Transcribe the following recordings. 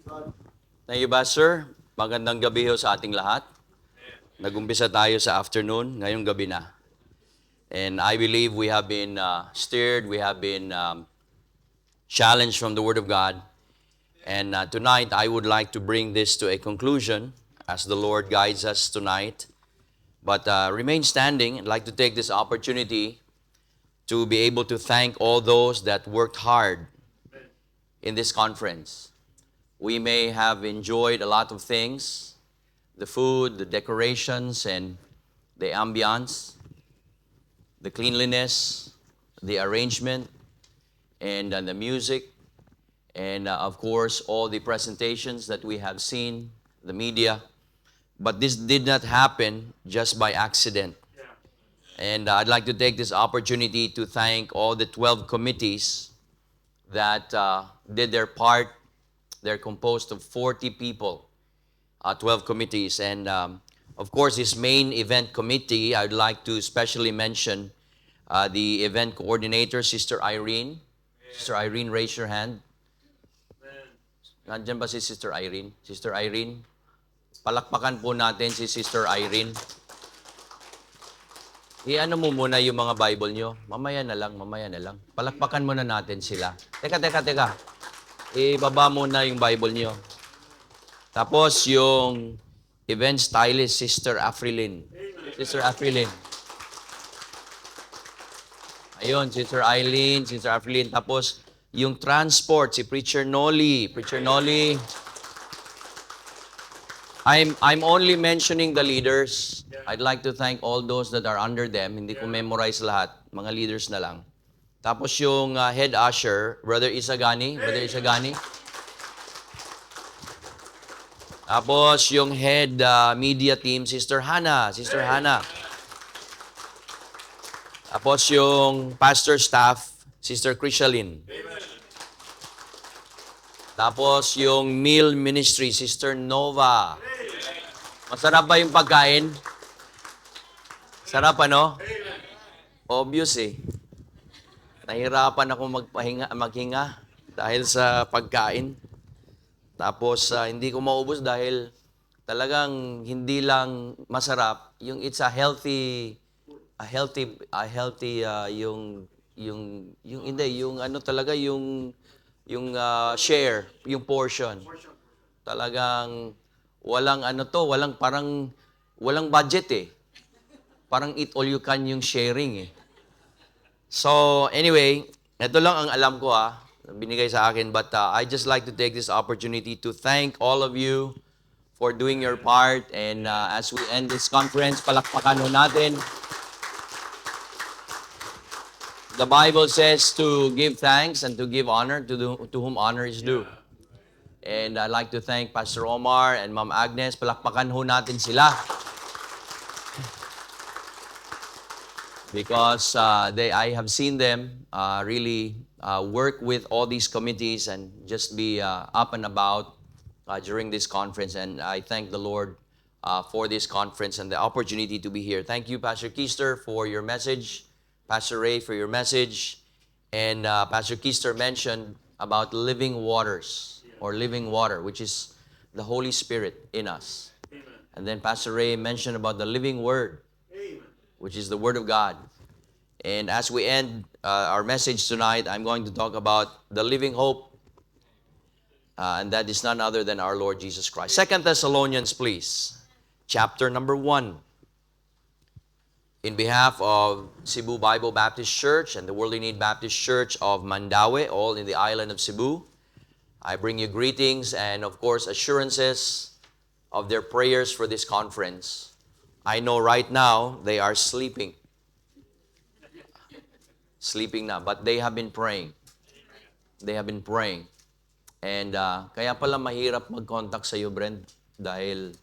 Thank you, Pastor. Magandang gabi ho sa ating lahat. Nagumpisa tayo sa afternoon, ngayong gabi na. And I believe we have been stirred, we have been challenged from the Word of God. And tonight, I would like to bring this to a conclusion as the Lord guides us tonight. But remain standing. I'd like to take this opportunity to be able to thank all those that worked hard in this conference. We may have enjoyed a lot of things, the food, the decorations, and the ambiance, the cleanliness, the arrangement, and the music, and of course, all the presentations that we have seen, the media. But this did not happen just by accident. And I'd like to take this opportunity to thank all the 12 committees that did their part. They're composed of 40 people, 12 committees. And of course, this main event committee, I'd like to especially mention the event coordinator, Sister Irene. Sister Irene, raise your hand. Nandiyan ba si Sister Irene? Sister Irene, palakpakan po natin si Sister Irene. I-ano mo muna yung mga Bible nyo. Mamaya na lang. Palakpakan muna natin sila. Teka. Ibaba muna yung Bible nyo. Tapos yung event stylist, Sister Afrilyn. Sister Afrilyn. Ayun, Sister Eileen, Sister Afrilyn. Tapos yung transport, si Preacher Nolly. Preacher Nolly. I'm only mentioning the leaders. I'd like to thank all those that are under them. Hindi ko memorize lahat. Mga leaders na lang. Tapos yung head usher, Brother Isagani. Tapos yung head media team, Sister Hannah. Tapos yung pastor staff, Sister Krishalyn. Tapos yung meal ministry, Sister Nova. Masarap ba yung pagkain? Sarap ano? Obvious eh. Nahirapan ako maghinga dahil sa pagkain. Tapos hindi ko maubos dahil talagang hindi lang masarap, yung it's a healthy yung ano talaga yung share, yung portion. Talagang walang budget eh. Parang eat all you can yung sharing eh. So, anyway, ito lang ang alam ko binigay sa akin. But I just like to take this opportunity to thank all of you for doing your part. And as we end this conference, palakpakan ho natin. The Bible says to give thanks and to give honor to whom honor is due. And I'd like to thank Pastor Omar and Ma'am Agnes. Palakpakan ho natin sila. Because I have seen them really work with all these committees and just be up and about during this conference. And I thank the Lord for this conference and the opportunity to be here. Thank you, Pastor Keister, for your message. Pastor Ray, for your message. And Pastor Keister mentioned about living waters or living water, which is the Holy Spirit in us. Amen. And then Pastor Ray mentioned about the living Word, which is the Word of God. And as we end our message tonight, I'm going to talk about the living hope, and that is none other than our Lord Jesus Christ. 2 Thessalonians, please, chapter number 1. In behalf of Cebu Bible Baptist Church and the Worldly Need Baptist Church of Mandaue, all in the island of Cebu, I bring you greetings and, of course, assurances of their prayers for this conference. I know right now they are sleeping na, but they have been praying. And kaya pala mahirap mag-contact sa iyo, Brent, dahil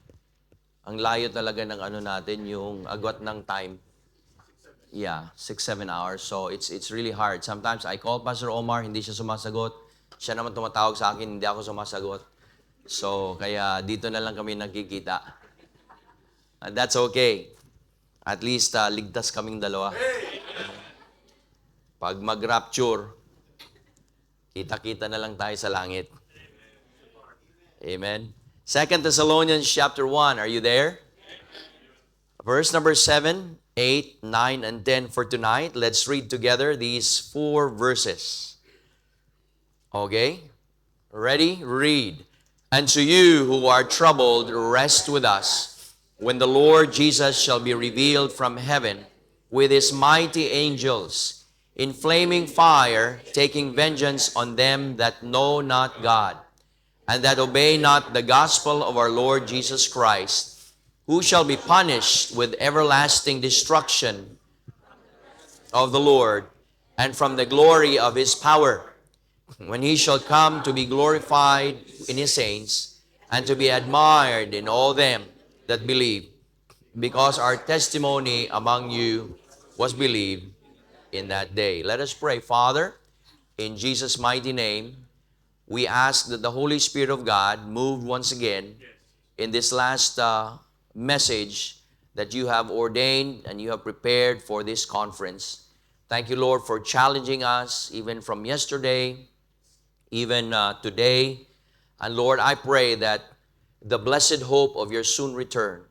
ang layo talaga ng natin, yung agwat ng time. Yeah, 6-7 hours. So it's really hard. Sometimes I call Pastor Omar, hindi siya sumasagot. Siya naman tumatawag sa akin, hindi ako sumasagot. So kaya dito na lang kami nagkikita. And that's okay. At least ligtas kaming dalawa. Pag mag-rapture, kita-kita na lang tayo sa langit. Amen. 2 Thessalonians chapter 1. Are you there? Verse number 7, 8, 9, and 10 for tonight. Let's read together these 4 verses. Okay? Ready? Read. And to you who are troubled, rest with us, when the Lord Jesus shall be revealed from heaven with his mighty angels, in flaming fire, taking vengeance on them that know not God, and that obey not the gospel of our Lord Jesus Christ, who shall be punished with everlasting destruction of the Lord, and from the glory of his power, when he shall come to be glorified in his saints, and to be admired in all them that believe, because our testimony among you was believed in that day. Let us pray. Father, in Jesus' mighty name, we ask that the Holy Spirit of God move once again in this last message that you have ordained and you have prepared for this conference. Thank you, Lord, for challenging us even from yesterday, even today. And Lord, I pray that the blessed hope of your soon return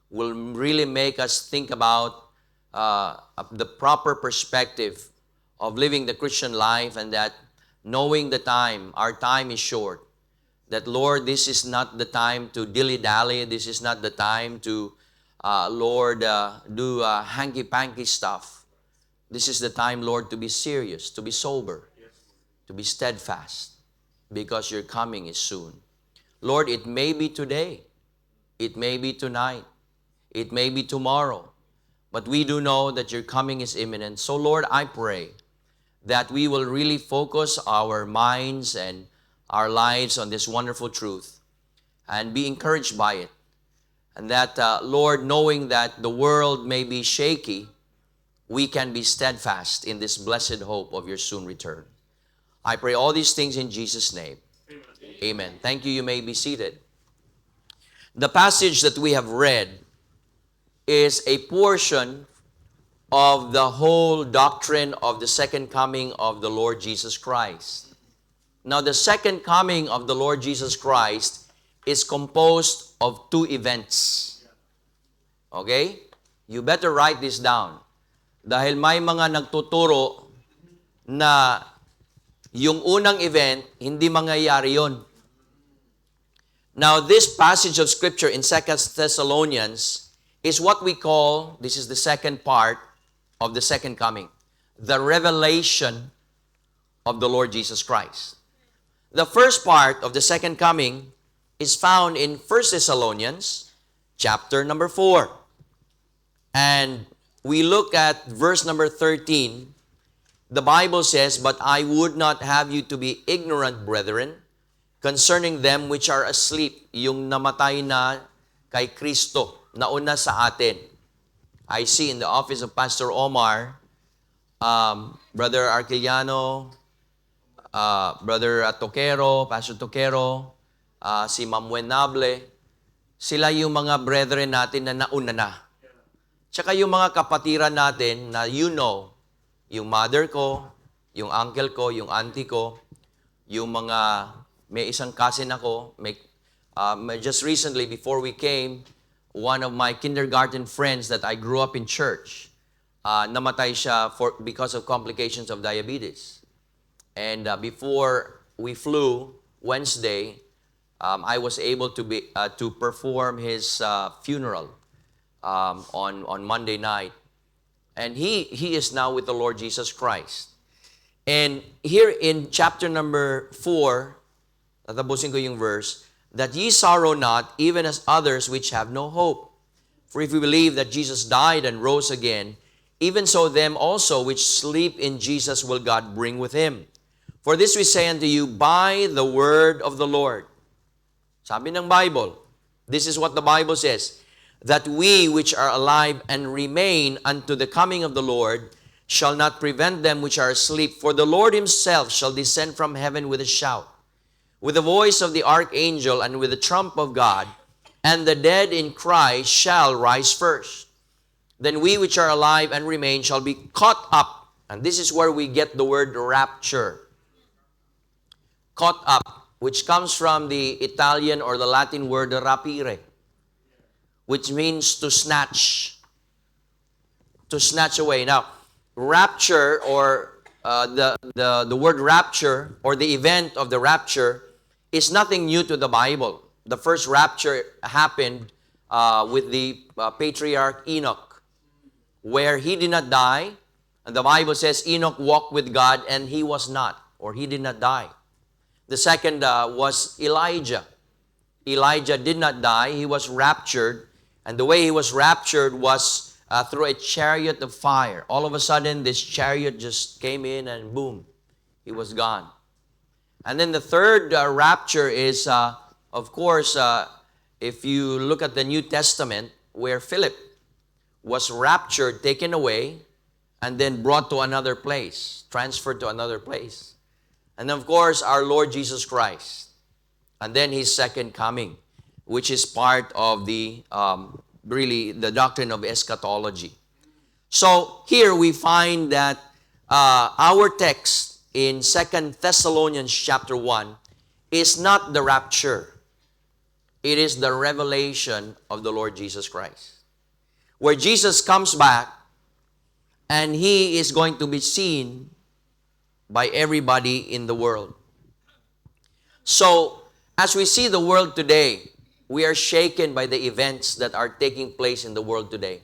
will really make us think about the proper perspective of living the Christian life, and that knowing the time, our time is short. That, Lord, this is not the time to dilly-dally. This is not the time to, Lord, do hanky-panky stuff. This is the time, Lord, to be serious, to be sober, to be steadfast, because your coming is soon. Lord, it may be today. It may be tonight. It may be tomorrow. But we do know that your coming is imminent. So, Lord, I pray that we will really focus our minds and our lives on this wonderful truth and be encouraged by it. And that, Lord, knowing that the world may be shaky, we can be steadfast in this blessed hope of your soon return. I pray all these things in Jesus' name. Amen. Thank you. You may be seated. The passage that we have read is a portion of the whole doctrine of the second coming of the Lord Jesus Christ. Now, the second coming of the Lord Jesus Christ is composed of 2 events. Okay? You better write this down. Dahil may mga nagtuturo na yung unang event, hindi mangyayari yon. Now, this passage of Scripture in 2 Thessalonians is what we call, this is the second part of the second coming, the revelation of the Lord Jesus Christ. The first part of the second coming is found in 1 Thessalonians chapter number 4. And we look at verse number 13. The Bible says, "But I would not have you to be ignorant, brethren, concerning them which are asleep," yung namatay na kay Kristo, nauna sa atin. I see in the office of Pastor Omar, Brother Arquiliano, Brother Toquero, Pastor Toquero, si Ma'am Wenable, sila yung mga brethren natin na nauna na. Tsaka yung mga kapatiran natin na yung mother ko, yung uncle ko, yung auntie ko, yung mga, may isang cousin ako, just recently before we came, one of my kindergarten friends that I grew up in church, namatay siya because of complications of diabetes. And before we flew Wednesday, I was able to perform his funeral on Monday night. And he is now with the Lord Jesus Christ. And here in chapter number 4, tatapusin ko yung verse, "That ye sorrow not, even as others which have no hope. For if we believe that Jesus died and rose again, even so them also which sleep in Jesus will God bring with him. For this we say unto you by the word of the Lord." Sabi ng Bible, this is what the Bible says, "That we which are alive and remain unto the coming of the Lord shall not prevent them which are asleep. For the Lord himself shall descend from heaven with a shout, with the voice of the archangel, and with the trump of God, and the dead in Christ shall rise first. Then we which are alive and remain shall be caught up." And this is where we get the word rapture. Caught up. which comes from the Italian or the Latin word rapire, which means to snatch away. Now, rapture or the word rapture or the event of the rapture is nothing new to the Bible. The first rapture happened with the patriarch Enoch, where he did not die. And the Bible says Enoch walked with God and he was not, or he did not die. The second was Elijah. Elijah did not die. He was raptured. And the way he was raptured was through a chariot of fire. All of a sudden, this chariot just came in and boom, he was gone. And then the third rapture is, of course, if you look at the New Testament, where Philip was raptured, taken away, and then brought to another place, transferred to another place. And of course, our Lord Jesus Christ. And then His second coming, which is part of the, really, the doctrine of eschatology. So here we find that our text in 2 Thessalonians chapter 1 is not the rapture. It is the revelation of the Lord Jesus Christ. Where Jesus comes back and He is going to be seen by everybody in the world. So, as we see the world today, we are shaken by the events that are taking place in the world today.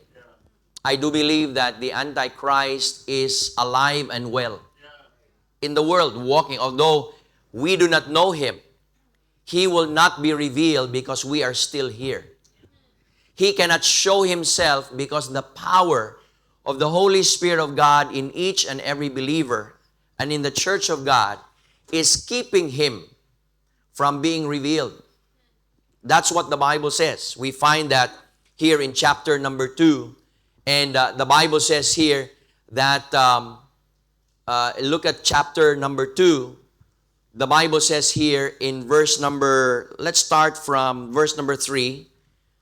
I do believe that the Antichrist is alive and well in the world, walking. Although we do not know Him, He will not be revealed because we are still here. He cannot show Himself because the power of the Holy Spirit of God in each and every believer and in the church of God is keeping Him from being revealed. That's what the Bible says. We find that here in chapter number 2. And the Bible says here that, look at chapter number 2. The Bible says here in verse number, let's start from verse number 3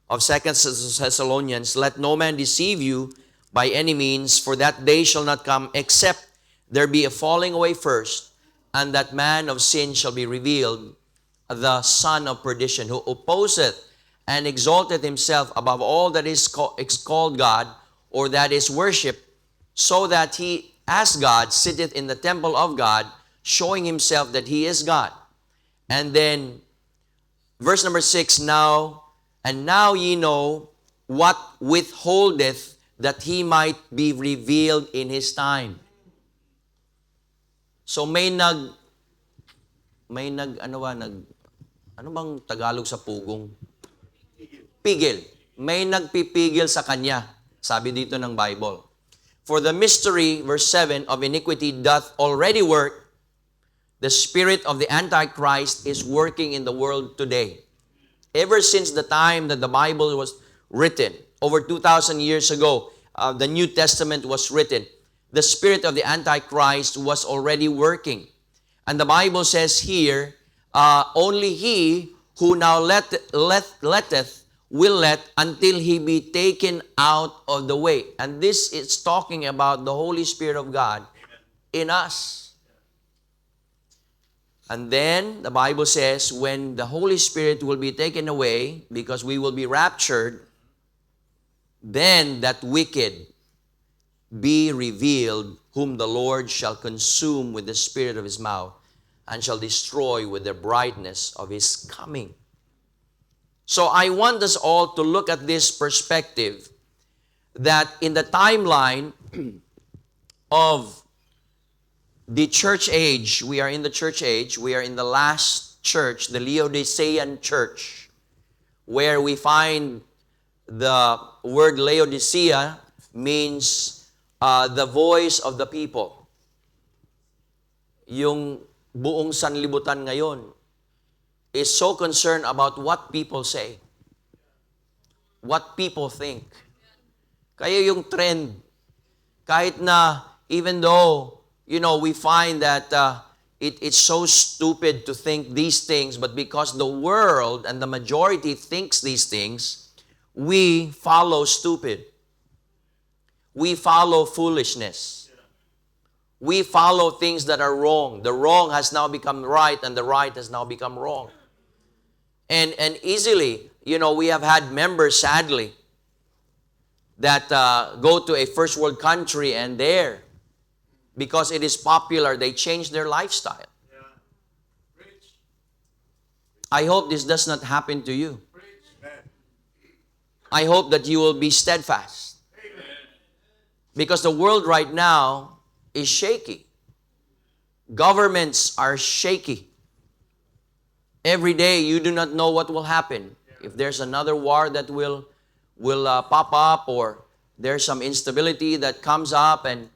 of 2 Thessalonians. Let no man deceive you by any means, for that day shall not come except there be a falling away first, and that man of sin shall be revealed, the son of perdition, who opposeth and exalteth himself above all that is called God, or that is worshipped, so that he, as God, sitteth in the temple of God, showing himself that he is God. And then, verse number 6, now ye know what withholdeth, that he might be revealed in his time. So ano bang Tagalog sa pugong? Pigil. May nagpipigil sa kanya, sabi dito ng Bible. For the mystery, verse 7, of iniquity doth already work. The spirit of the Antichrist is working in the world today. Ever since the time that the Bible was written, over 2,000 years ago, the New Testament was written, the spirit of the Antichrist was already working. And the Bible says here, only he who now letteth will let until he be taken out of the way. And this is talking about the Holy Spirit of God in us. And then the Bible says when the Holy Spirit will be taken away, because we will be raptured, then that wicked be revealed, whom the Lord shall consume with the spirit of his mouth, and shall destroy with the brightness of his coming. So I want us all to look at this perspective, that in the timeline of the church age, we are in the church age, we are in the last church, the Laodicean church, where we find the word Laodicea means the voice of the people. Yung buong sanlibutan ngayon is so concerned about what people say, what people think. Kaya yung trend, kahit na even though, we find that it's so stupid to think these things, but because the world and the majority thinks these things, we follow stupid. We follow foolishness. we follow things that are wrong. The wrong has now become right, and the right has now become wrong. And easily, we have had members, sadly, that go to a first world country, and there, because it is popular, they change their lifestyle. I hope this does not happen to you. I hope that you will be steadfast. Because the world right now is shaky. Governments are shaky. Every day you do not know what will happen. If there's another war that will pop up, or there's some instability that comes up, and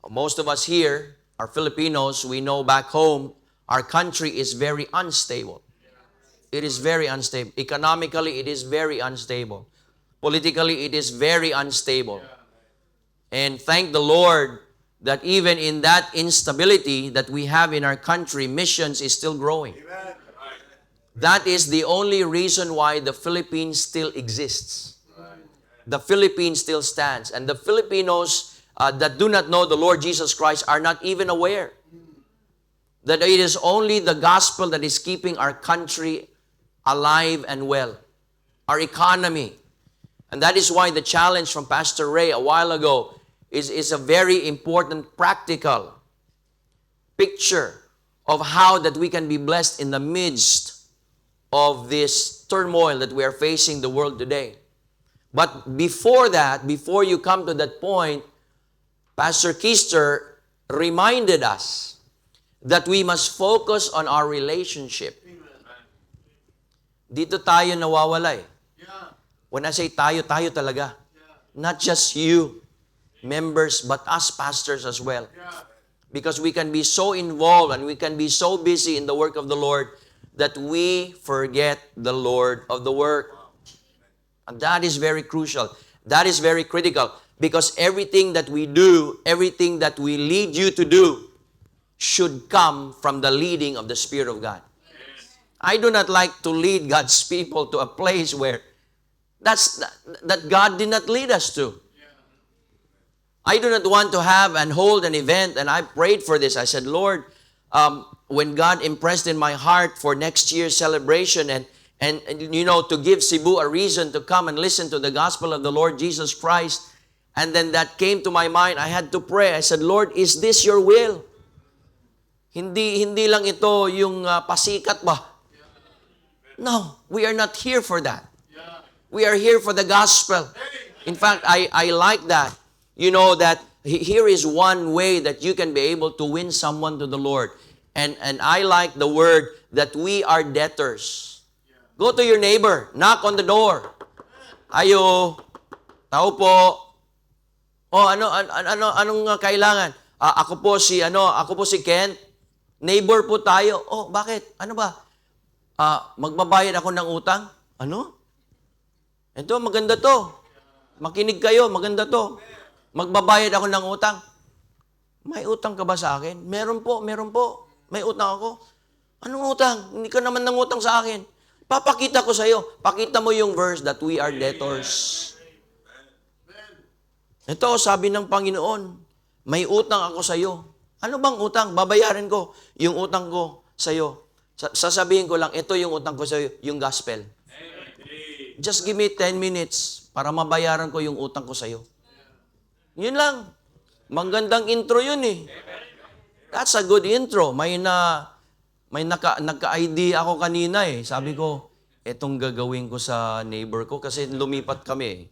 most of us here are Filipinos, we know back home, our country is very unstable. It is very unstable. Economically, it is very unstable. Politically, it is very unstable. And thank the Lord that even in that instability that we have in our country, missions is still growing. That is the only reason why the Philippines still exists. The Philippines still stands. And the Filipinos that do not know the Lord Jesus Christ are not even aware that it is only the gospel that is keeping our country alive and well, our economy. And that is why the challenge from Pastor Ray a while ago is a very important practical picture of how that we can be blessed in the midst of this turmoil that we are facing the world today. But before that, before you come to that point, Pastor Keister reminded us that we must focus on our relationship. Dito tayo nawawala eh. When I say tayo, tayo talaga. Not just you, members, but us pastors as well. Because we can be so involved and we can be so busy in the work of the Lord that we forget the Lord of the work. And that is very crucial. That is very critical. Because everything that we do, everything that we lead you to do, should come from the leading of the Spirit of God. I do not like to lead God's people to a place where that God did not lead us to. I do not want to have and hold an event, and I prayed for this. I said, Lord, when God impressed in my heart for next year's celebration and to give Cebu a reason to come and listen to the gospel of the Lord Jesus Christ, and then that came to my mind, I had to pray. I said, Lord, is this your will? Hindi lang ito yung pasikat ba? No, we are not here for that. We are here for the gospel. In fact, I like that. You know that here is one way that you can be able to win someone to the Lord. And I like the word that we are debtors. Go to your neighbor, knock on the door. Ayo, tao po. Oh, anong kailangan? Ako po si Kent. Neighbor po tayo. Oh, bakit? Ano ba? Magbabayad ako ng utang? Ano? Ito, maganda to. Makinig kayo, maganda to. Magbabayad ako ng utang. May utang ka ba sa akin? Meron po. May utang ako. Anong utang? Hindi ka naman nangutang sa akin. Papakita ko sa iyo. Pakita mo yung verse that we are debtors. Ito, sabi ng Panginoon, may utang ako sa iyo. Ano bang utang? Babayaran ko yung utang ko sa iyo. Sasabihin ko lang, ito yung utang ko sa iyo, yung gospel. Just give me 10 minutes para mabayaran ko yung utang ko sa iyo. Yun lang. Magandang intro yun eh. That's a good intro. May nagka-idea ako kanina eh. Sabi ko, etong gagawin ko sa neighbor ko kasi lumipat kami eh.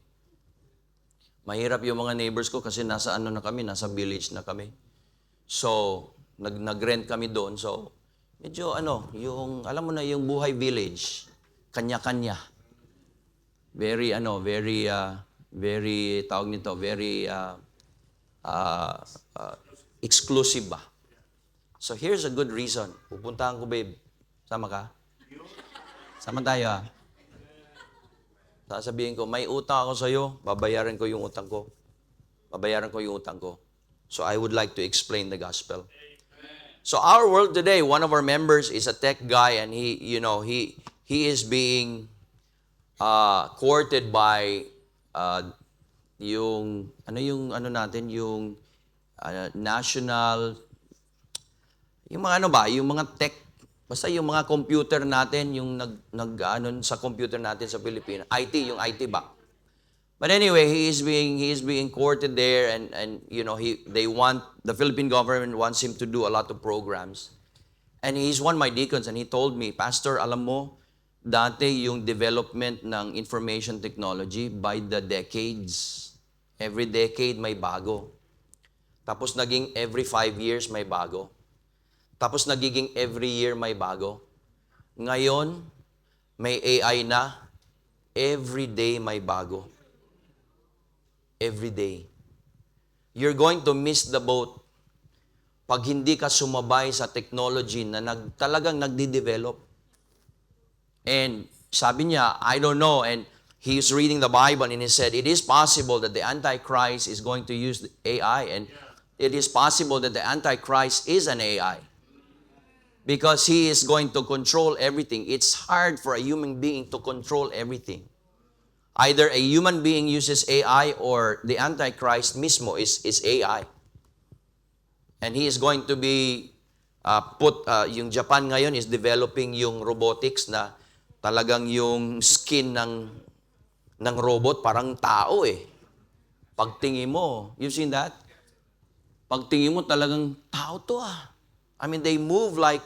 Mahirap yung mga neighbors ko kasi nasa village na kami. So, nag-rent kami doon. So, medyo alam mo na yung buhay village, kanya-kanya. Very tawag nito, very exclusive ba? So here's a good reason. Pupuntahan ko, babe. Sama ka? Sama tayo, ha? Sasabihin ko, may utang ako sa'yo, babayaran ko yung utang ko. So I would like to explain the gospel. So our world today, one of our members is a tech guy, and he is being courted by yung national, yung mga ano ba, yung mga tech, basta yung mga computer natin, yung sa computer natin sa Pilipinas, yung IT ba? But anyway, he is being courted there, and you know, the Philippine government wants him to do a lot of programs. And he's one of my deacons, and he told me, Pastor, alam mo, dati yung development ng information technology by the decades, every decade may bago. Tapos naging every 5 years may bago. Tapos nagiging every year may bago. Ngayon, may AI na, every day may bago. Every day. You're going to miss the boat pag hindi ka sumabay sa technology na talagang nagdi-develop. And sabi niya, I don't know, and he's reading the Bible and he said, it is possible that the Antichrist is going to use AI, and it is possible that the Antichrist is an AI. Because he is going to control everything. It's hard for a human being to control everything. Either a human being uses AI or the Antichrist mismo is AI. And he is going to be yung Japan ngayon is developing yung robotics na talagang yung skin ng robot parang tao eh. Pagtingin mo, you've seen that? Pagtingin mo talagang tao to ah. I mean, they move like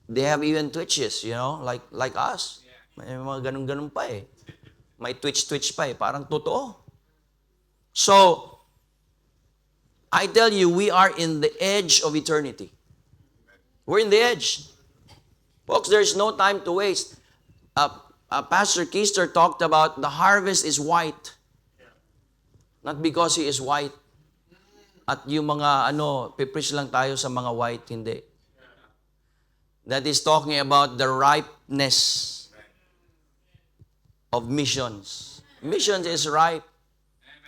they have even twitches, you know, like us. May mga ganun-ganun pa eh. May twitch pa eh, parang totoo. So, I tell you, we are in the edge of eternity. We're in the edge. Folks, there's no time to waste. Pastor Keister talked about the harvest is white. Not because he is white. At yung mga pipreach lang tayo sa mga white, hindi. That is talking about the ripeness of missions. Missions is ripe.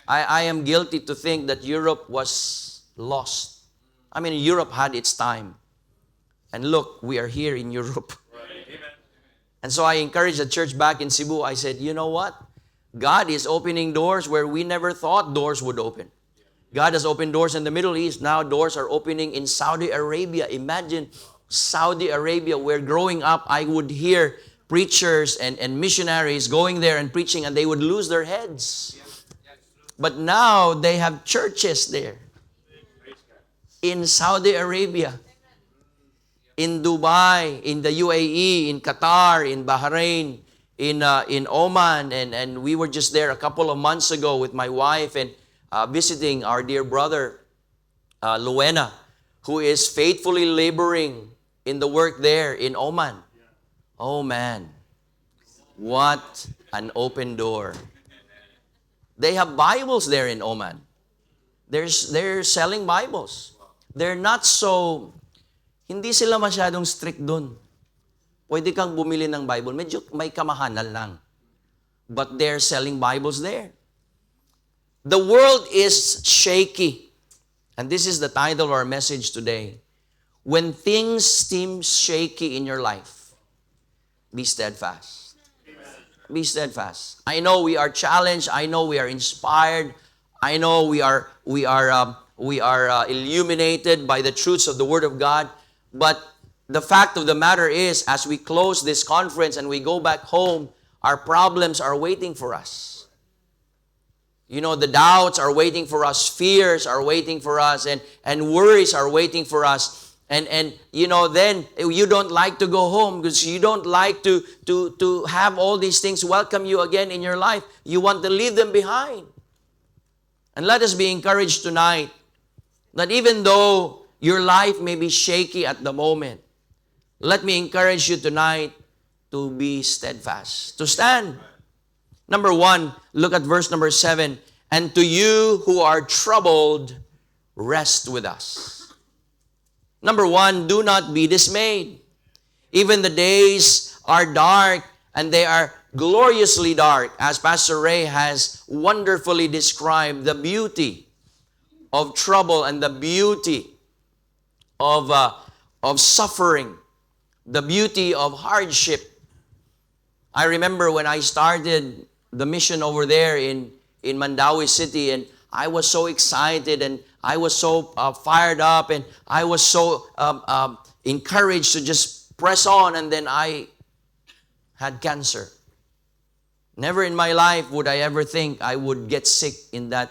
I am guilty to think that Europe was lost. I mean, Europe had its time. And look, we are here in Europe. And so I encouraged the church back in Cebu. I said, you know what? God is opening doors where we never thought doors would open. God has opened doors in the Middle East. Now doors are opening in Saudi Arabia. Imagine Saudi Arabia, where growing up, I would hear preachers and missionaries going there and preaching, and they would lose their heads. But now they have churches there. In Saudi Arabia, in Dubai, in the UAE, in Qatar, in Bahrain, in Oman, and we were just there a couple of months ago with my wife and visiting our dear brother, Luena, who is faithfully laboring in the work there in Oman. Oh man, what an open door. They have Bibles there in Oman. They're selling Bibles. They're not so, hindi sila masyadong strict dun. Pwede kang bumili ng Bible. Medyo may kamahalan lang. But they're selling Bibles there. The world is shaky. And this is the title of our message today. When things seem shaky in your life, be steadfast. Be steadfast. I know we are challenged. I know we are inspired. I know we are illuminated by the truths of the Word of God. But the fact of the matter is, as we close this conference and we go back home, our problems are waiting for us. You know, the doubts are waiting for us, fears are waiting for us, and worries are waiting for us. And you know, then you don't like to go home because you don't like to have all these things welcome you again in your life. You want to leave them behind. And let us be encouraged tonight that even though your life may be shaky at the moment, let me encourage you tonight to be steadfast, to stand. Number 1, look at verse number 7. And to you who are troubled, rest with us. Number 1, do not be dismayed. Even the days are dark, and they are gloriously dark, as Pastor Ray has wonderfully described the beauty of trouble and the beauty of suffering, the beauty of hardship. I remember when I started the mission over there in Mandawi City, and I was so excited and I was so fired up and I was so encouraged to just press on, and then I had cancer. Never in my life would I ever think I would get sick in that,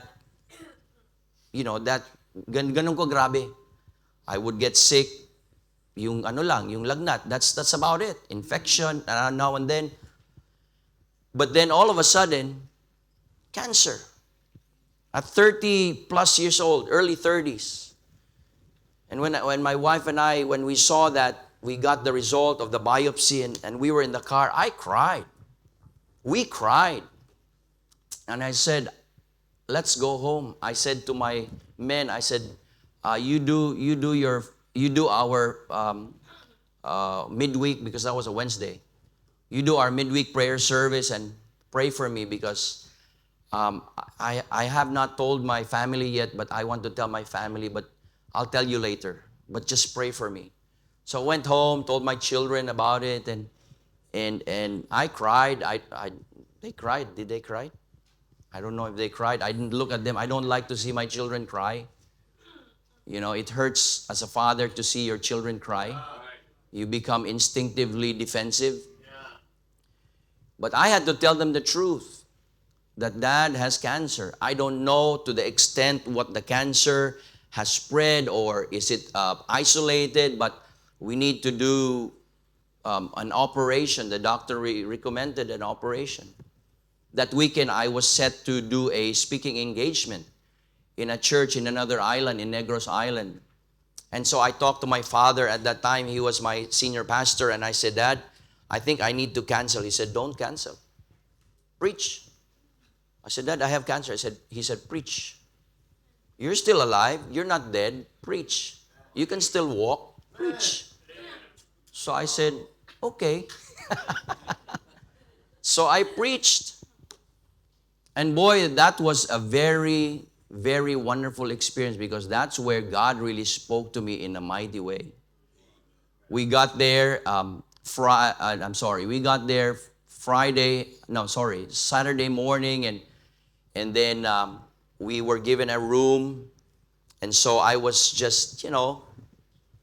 ganun ko grabe. I would get sick, yung yung lagnat. That's about it. Infection, now and then. But then all of a sudden, cancer. At 30 plus years old, early 30s. And when my wife and I, when we saw that, we got the result of the biopsy and we were in the car, I cried. We cried. And I said, let's go home. I said to my men, I said, you do our midweek, because that was a Wednesday. You do our midweek prayer service and pray for me, because I have not told my family yet, but I want to tell my family, but I'll tell you later. But just pray for me. So I went home, told my children about it, and I cried. They cried. Did they cry? I don't know if they cried. I didn't look at them. I don't like to see my children cry. It hurts as a father to see your children cry. You become instinctively defensive. But I had to tell them the truth, that Dad has cancer. I don't know to the extent what the cancer has spread, or is it isolated, but we need to do an operation. The doctor recommended an operation. That weekend, I was set to do a speaking engagement in a church in another island, in Negros Island. And so I talked to my father at that time. He was my senior pastor, and I said, Dad, I think I need to cancel. He said, don't cancel. Preach. I said, Dad, I have cancer. He said, preach. You're still alive. You're not dead. Preach. You can still walk. Preach. So I said, okay. So I preached. And boy, that was a very, very wonderful experience, because that's where God really spoke to me in a mighty way. We got there, Saturday morning, and then we were given a room. And so I was just,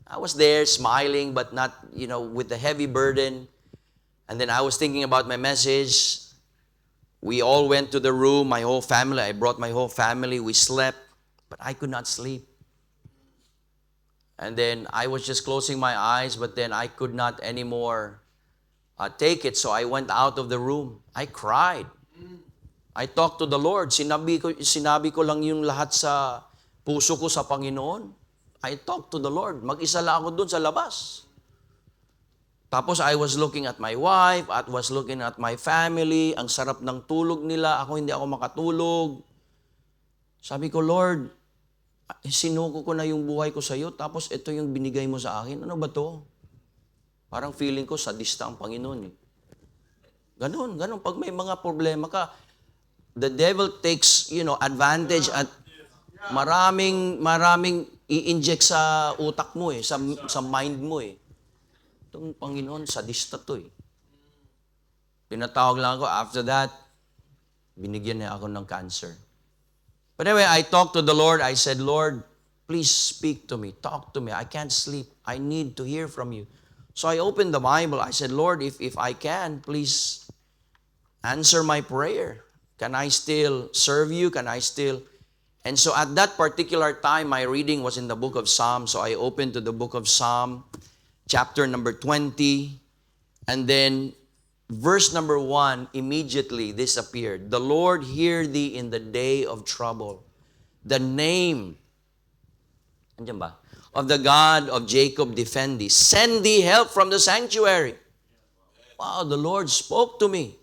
I was there smiling, but not, with the heavy burden. And then I was thinking about my message. We all went to the room, my whole family. I brought my whole family. We slept, but I could not sleep. And then I was just closing my eyes, but then I could not anymore take it. So I went out of the room. I cried. I talked to the Lord. Sinabi ko lang yung lahat sa puso ko sa Panginoon. I talked to the Lord. Mag-isa lang ako dun sa labas. Tapos I was looking at my wife, I was looking at my family, ang sarap ng tulog nila, ako hindi ako makatulog. Sabi ko, Lord, sinuko ko na yung buhay ko sa iyo, tapos ito yung binigay mo sa akin. Ano ba to? Parang feeling ko, sadista ang Panginoon. Ganon. Pag may mga problema ka, the devil takes, advantage at maraming i-inject sa utak mo sa mind mo Itong Panginoon, sadista to Pinatawag lang ako. After that, binigyan niya ako ng cancer. But anyway, I talked to the Lord. I said, Lord, please speak to me. Talk to me. I can't sleep. I need to hear from you. So I opened the Bible. I said, Lord, if I can, please answer my prayer. Can I still serve you? And so at that particular time, my reading was in the book of Psalms. So I opened to the book of Psalm, chapter number 20, and then verse number 1 immediately this appeared. The Lord hear thee in the day of trouble. The name of the God of Jacob defend thee. Send thee help from the sanctuary. Wow, the Lord spoke to me.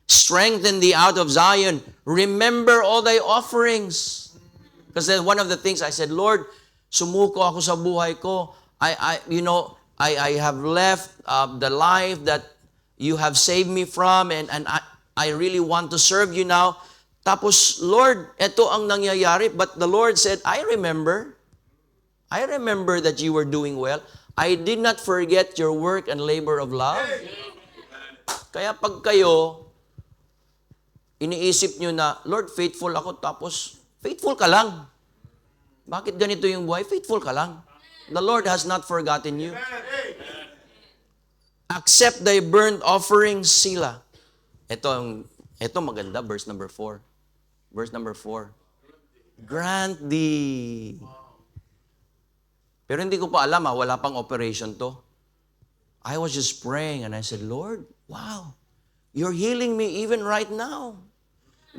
Strengthen thee out of Zion. Remember all thy offerings. Because then one of the things I said, Lord, sumuko ako sa buhay ko. I have left the life that you have saved me from, and I really want to serve you now. Tapos, Lord, ito ang nangyayari. But the Lord said, I remember that you were doing well. I did not forget your work and labor of love. Kaya pag kayo, iniisip nyo na, Lord, faithful ako, tapos Faithful ka lang. Bakit ganito yung buhay? Faithful ka lang. The Lord has not forgotten you. Accept thy burnt offering, Sila. Ito maganda, verse number 4. Verse number 4. Grant thee. Pero hindi ko pa alam, wala pang operation to. I was just praying and I said, Lord, wow, you're healing me even right now.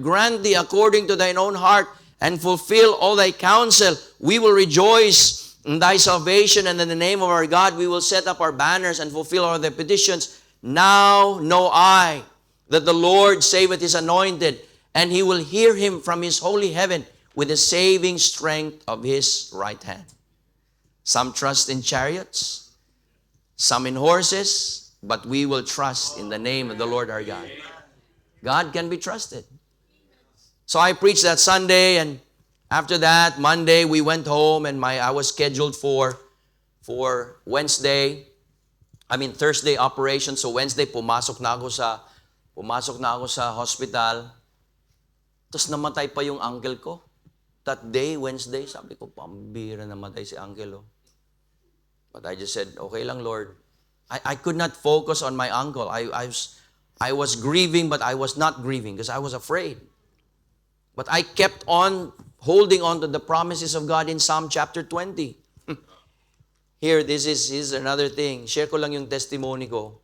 Grant thee according to thine own heart and fulfill all thy counsel. We will rejoice in thy salvation, and in the name of our God we will set up our banners and fulfill all thy petitions. Now know I that the Lord saveth his anointed, and he will hear him from his holy heaven with the saving strength of his right hand. Some trust in chariots, some in horses, but we will trust in the name of the Lord our God. God can be trusted. So I preached that Sunday, and after that, Monday, we went home, and I was scheduled for Thursday operation. So Wednesday, pumasok na ako sa hospital. Tapos namatay pa yung uncle ko. That day, Wednesday, sabi ko, pambira, namatay si uncle. Oh. But I just said, okay lang, Lord. I could not focus on my uncle. I was grieving, but I was not grieving because I was afraid. But I kept on holding on to the promises of God in Psalm chapter 20. Here, this is another thing. Share ko lang yung testimony ko.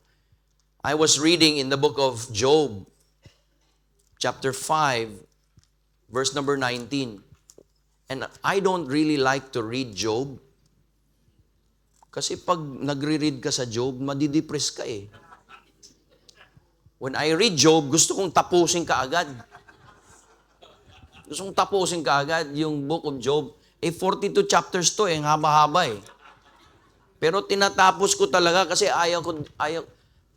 I was reading in the book of Job, chapter 5, verse number 19. And I don't really like to read Job. Kasi pag nagre-read ka sa Job, madidepress ka eh. When I read Job, gusto kong tapusin ka agad. Gusto kong tapusin ka agad yung book of Job. 42 chapters to ang haba-haba eh. Pero tinatapos ko talaga kasi ayaw.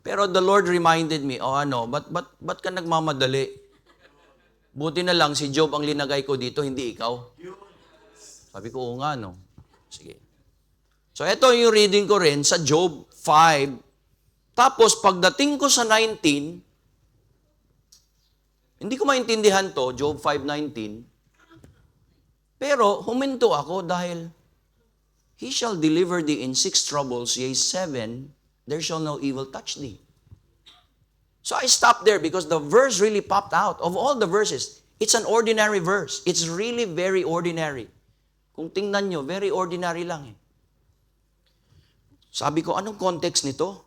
Pero the Lord reminded me, ba't ka nagmamadali? Buti na lang si Job ang linagay ko dito, hindi ikaw. Sabi ko, oo nga, no? Sige. So, ito yung reading ko rin sa Job 5. Tapos, pagdating ko sa 19, hindi ko maintindihan to, Job 5:19. Pero, huminto ako dahil, He shall deliver thee in 6 troubles, yea 7, there shall no evil touch thee. So, I stopped there because the verse really popped out. Of all the verses, it's an ordinary verse. It's really very ordinary. Kung tingnan nyo, very ordinary lang eh. Sabi ko, anong context nito?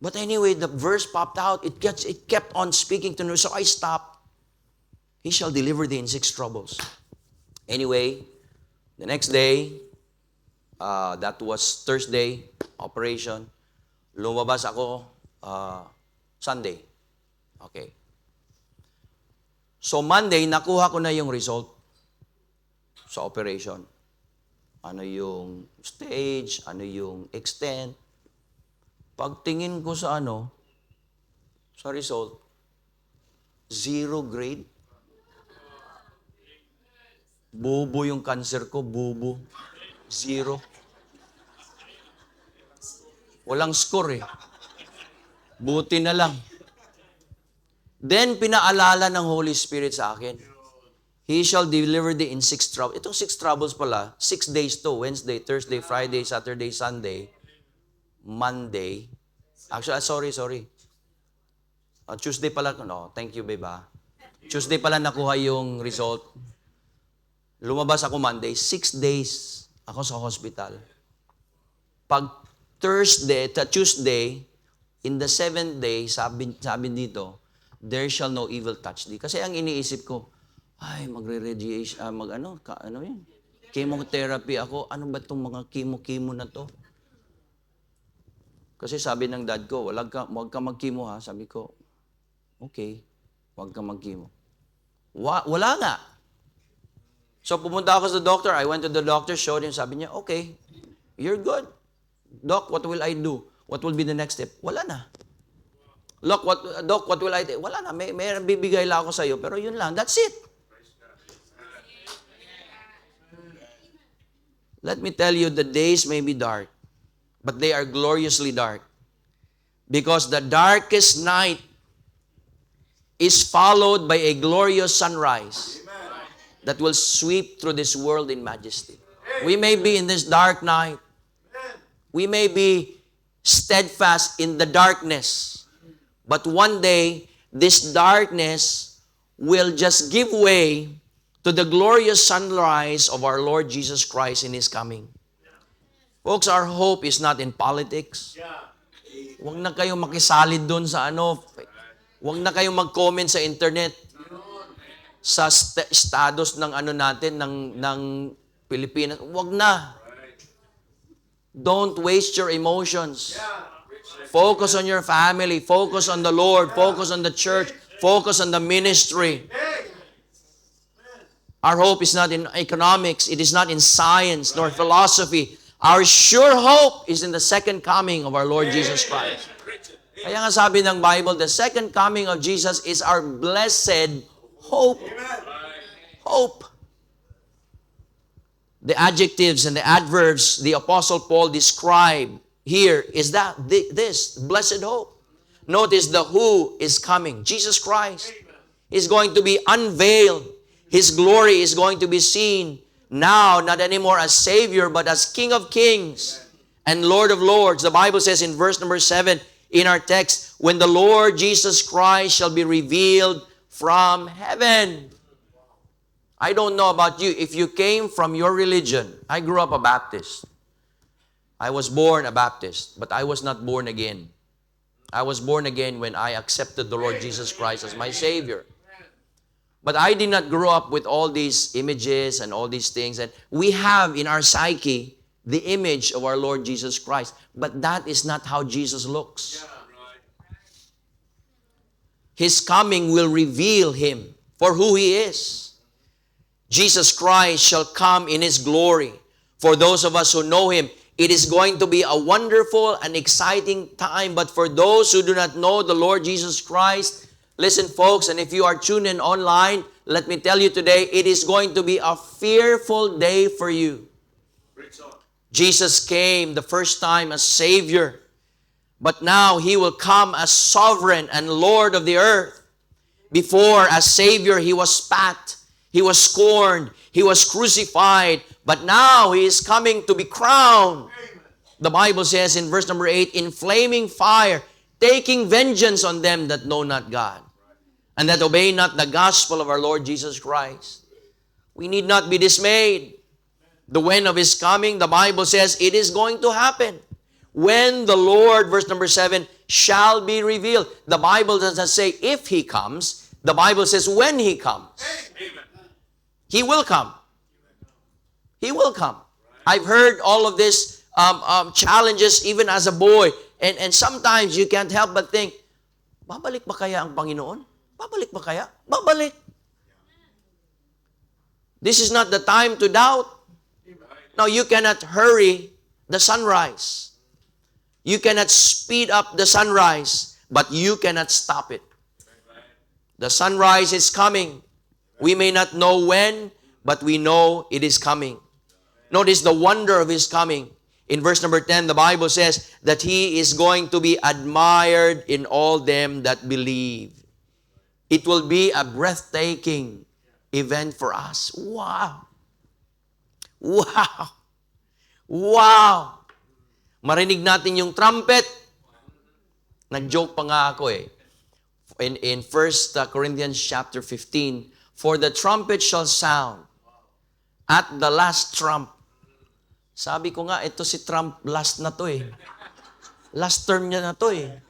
But anyway, the verse popped out. It kept on speaking to me. So I stopped. He shall deliver thee in 6 troubles. Anyway, the next day, that was Thursday, operation. Lumabas ako Sunday. Okay. So Monday, nakuha ko na yung result sa operation. Ano yung stage, ano yung extent. Pagtingin ko sa result, 0 grade. Bobo yung cancer ko, bobo. 0. Walang score eh. Buti na lang. Then, pinaalala ng Holy Spirit sa akin. He shall deliver thee in 6 troubles. Itong 6 troubles pala, 6 days to. Wednesday, Thursday, Friday, Saturday, Sunday, Monday. Actually, sorry. Tuesday pala, thank you, babe. Tuesday pala nakuha yung result. Lumabas ako Monday, 6 days ako sa hospital. Pag Tuesday, in the 7th day, sabi dito, there shall no evil touch thee. Kasi ang iniisip ko, magre-radiation, chemotherapy ako. Ano ba itong mga chemo na to? Kasi sabi ng dad ko, wag ka mag-chemo ha. Sabi ko, okay, wag ka mag-chemo. Wala nga. So pumunta ako sa doctor. I went to the doctor, showed him. Sabi niya, okay, you're good. Doc, what will I do? What will be the next step? Wala na. Doc, what will I do? Wala na. May bibigay lang ako sa iyo, pero yun lang. That's it. Let me tell you, the days may be dark, but they are gloriously dark. Because the darkest night is followed by a glorious sunrise that will sweep through this world in majesty. We may be in this dark night. We may be steadfast in the darkness. But one day, this darkness will just give way to the glorious sunrise of our Lord Jesus Christ in His coming. Folks, our hope is not in politics. Huwag na kayong makisalid doon sa huwag na kayong mag-comment sa internet sa status ng natin, ng Pilipinas. Huwag na. Don't waste your emotions. Focus on your family. Focus on the Lord. Focus on the church. Focus on the ministry. Our hope is not in economics. It is not in science nor philosophy. Our sure hope is in the second coming of our Lord Jesus Christ. Kaya nga sabi ng Bible, the second coming of Jesus is our blessed hope. Hope. The adjectives and the adverbs the Apostle Paul described here is that this blessed hope. Notice the who is coming. Jesus Christ is going to be unveiled. His glory is going to be seen now, not anymore as Savior, but as King of Kings and Lord of Lords. The Bible says in verse number 7 in our text, when the Lord Jesus Christ shall be revealed from heaven. I don't know about you. If you came from your religion, I grew up a Baptist. I was born a Baptist, but I was not born again. I was born again when I accepted the Lord Jesus Christ as my Savior. But I did not grow up with all these images and all these things. And we have in our psyche the image of our Lord Jesus Christ. But that is not how Jesus looks. His coming will reveal Him for who He is. Jesus Christ shall come in His glory. For those of us who know Him, it is going to be a wonderful and exciting time. But for those who do not know the Lord Jesus Christ, listen, folks, and if you are tuned in online, let me tell you today, it is going to be a fearful day for you. Jesus came the first time as Savior, but now He will come as Sovereign and Lord of the earth. Before, as Savior, He was spat, He was scorned, He was crucified, but now He is coming to be crowned. The Bible says in verse number 8, in flaming fire, taking vengeance on them that know not God, and that obey not the gospel of our Lord Jesus Christ. We need not be dismayed. The when of His coming, the Bible says it is going to happen. When the Lord, verse number 7, shall be revealed. The Bible doesn't say if He comes. The Bible says when He comes. He will come. He will come. I've heard all of these challenges even as a boy. And sometimes you can't help but think, babalik ba kaya ang Panginoon? Babalik ba kaya? Babalik. This is not the time to doubt. Now, you cannot hurry the sunrise. You cannot speed up the sunrise, but you cannot stop it. The sunrise is coming. We may not know when, but we know it is coming. Notice the wonder of His coming. In verse number 10, the Bible says that He is going to be admired in all them that believe. It will be a breathtaking event for us. Wow! Wow! Wow! Marinig natin yung trumpet. Nag-joke pa nga ako eh. In 1 Corinthians chapter 15, for the trumpet shall sound at the last trump. Sabi ko nga, ito si Trump, last na to eh. Last term niya na to eh.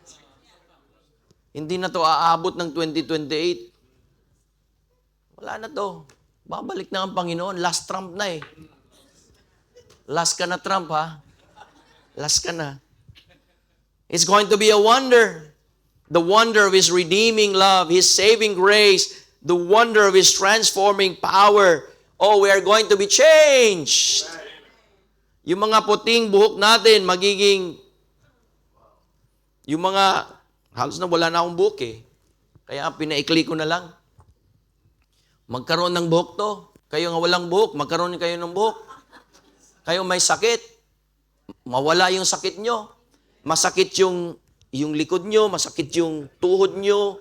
Hindi na to aabot ng 2028. Wala na to. Babalik na ang Panginoon. Last Trump na eh. Last ka na, Trump, ha? Last ka na. It's going to be a wonder. The wonder of His redeeming love, His saving grace, the wonder of His transforming power. Oh, we are going to be changed. Yung mga puting buhok natin, magiging, yung mga, halos na wala na akong buhok eh. Kaya pinaikli ko na lang. Magkaroon ng buhok to. Kayo nga walang buhok, magkaroon kayo ng buhok. Kayo may sakit, mawala yung sakit nyo. Masakit yung likod nyo, masakit yung tuhod nyo,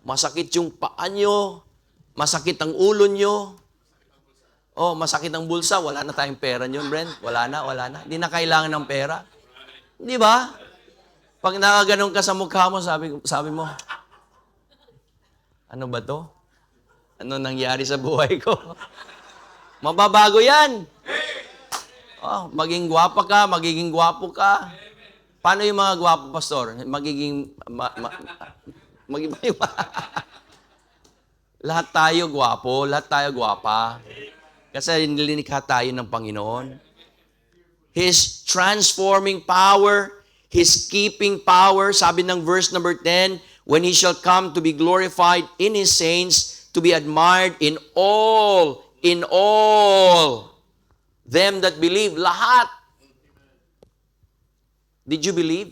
masakit yung paa nyo, masakit ang ulo nyo, masakit ang bulsa, wala na tayong pera nyo, Brent. Wala na. Hindi na kailangan ng pera. Di ba? Pag nakaganon ka sa mukha mo, sabi mo, ano ba to? Ano nangyari sa buhay ko? Mababago yan. Maging gwapa ka, magiging gwapo ka. Paano yung mga gwapo, pastor? Lahat tayo gwapo, lahat tayo gwapa. Kasi nilinikha tayo ng Panginoon. His transforming power, His keeping power, sabi ng verse number 10, when He shall come to be glorified in His saints, to be admired in all them that believe. Lahat. Did you believe?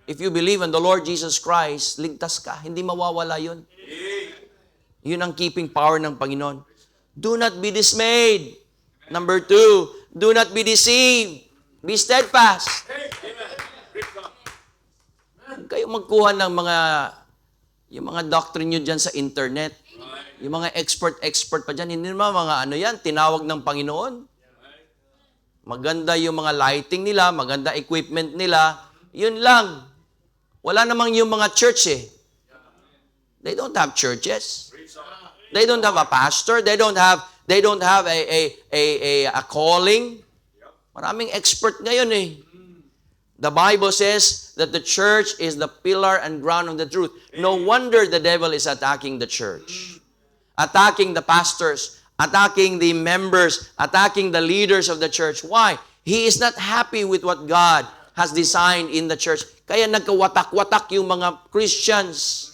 If you believe in the Lord Jesus Christ, ligtas ka. Hindi mawawala yun. Yun ang keeping power ng Panginoon. Do not be dismayed. Number 2, do not be deceived. Be steadfast. Huwag kayo magkuha ng yung mga doctrine nyo dyan sa internet. Yung mga expert pa dyan. Hindi naman mga yan, tinawag ng Panginoon. Maganda yung mga lighting nila, maganda equipment nila. Yun lang. Wala namang yung mga church eh. They don't have churches. They don't have a pastor. They don't have a calling. Maraming expert ngayon eh. The Bible says that the church is the pillar and ground of the truth. No wonder the devil is attacking the church. Attacking the pastors, attacking the members, attacking the leaders of the church. Why? He is not happy with what God has designed in the church. Kaya nagkawatak-watak yung mga Christians.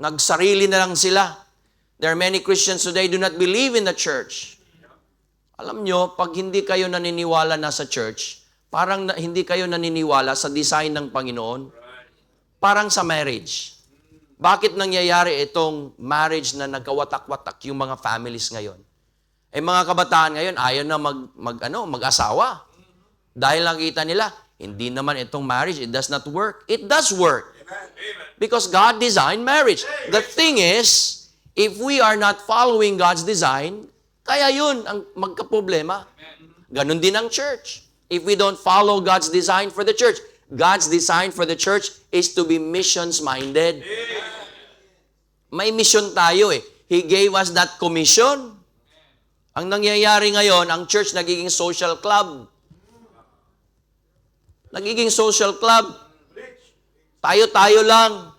Nagsarili na lang sila. There are many Christians today do not believe in the church. Alam nyo, pag hindi kayo naniniwala na sa church, parang hindi kayo naniniwala sa design ng Panginoon, parang sa marriage. Bakit nangyayari itong marriage na nagkawatak-watak yung mga families ngayon? Mga kabataan ngayon, ayaw na mag-asawa. Dahil nakita nila, hindi naman itong marriage, it does not work. It does work. Because God designed marriage. The thing is, if we are not following God's design, kaya yun ang magkaproblema. Ganon din ang church. If we don't follow God's design for the church, God's design for the church is to be missions-minded. May mission tayo eh. He gave us that commission. Ang nangyayari ngayon, ang church nagiging social club. Nagiging social club. Tayo-tayo lang.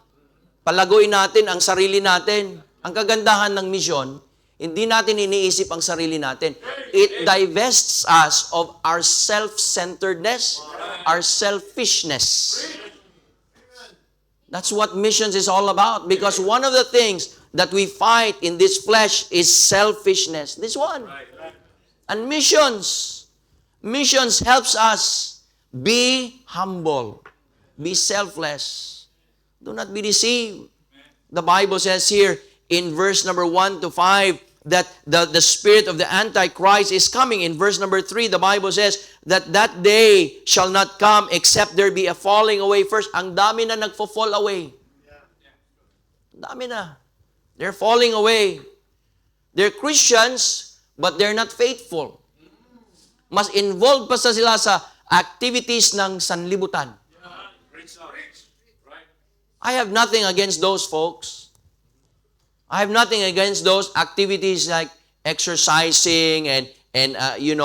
Palaguin natin ang sarili natin. Ang kagandahan ng mission, hindi natin iniisip ang sarili natin. It divests us of our self-centeredness, our selfishness. That's what missions is all about. Because one of the things that we fight in this flesh is selfishness. This one. And missions helps us be humble, be selfless. Do not be deceived. The Bible says here in verse number 1 to 5, that the spirit of the Antichrist is coming. In verse number 3, the Bible says that that day shall not come except there be a falling away first. Ang dami na nagfo-fall away. Ang dami na. They're falling away. They're Christians, but they're not faithful. Mas involved pa sila sa activities ng sanlibutan. I have nothing against those folks. I have nothing against those activities like exercising and yung